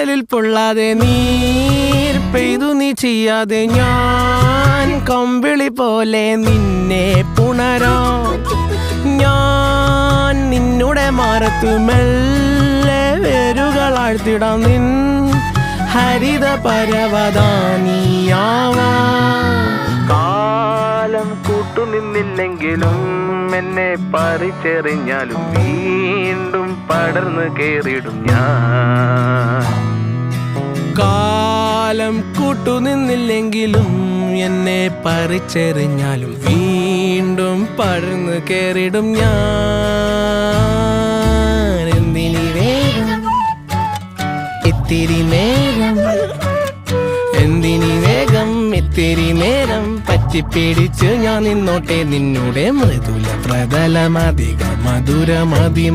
നിഴലിൽ പൊള്ളാതെ നീർ പെയ്തു നീ ചെയ്യാതെ ഞാൻ കമ്പിളി പോലെ നിന്നെ പുണരോ ഞാൻ നിന്നുടെ മാറത്തു മെല്ലെ വേരുകളാഴ്ത്തിടാം നിൻ ഹരിത പരവതാനിയാവാ കാലം കൂട്ടുനിന്നില്ലെങ്കിലും എന്നെ പറിച്ചെറിഞ്ഞാലും വീണ്ടും പടർന്നു കേറിടും ഞാൻ. കാലം കൂട്ടുനിന്നില്ലെങ്കിലും എന്നെ പറിച്ചെറിഞ്ഞാലും വീണ്ടും പടർന്നു കേറിടും ഞാൻ. എന്തിനി വേഗം ഇത്തിരി നേരം എന്തിനി വേഗം ഇത്തിരി നേരം പറ്റിപ്പിടിച്ച് ഞാൻ നിന്നോട്ടെ നിന്നുടെ മൃദുല പ്രതലമധിക മധുരമതിമനോഹരം.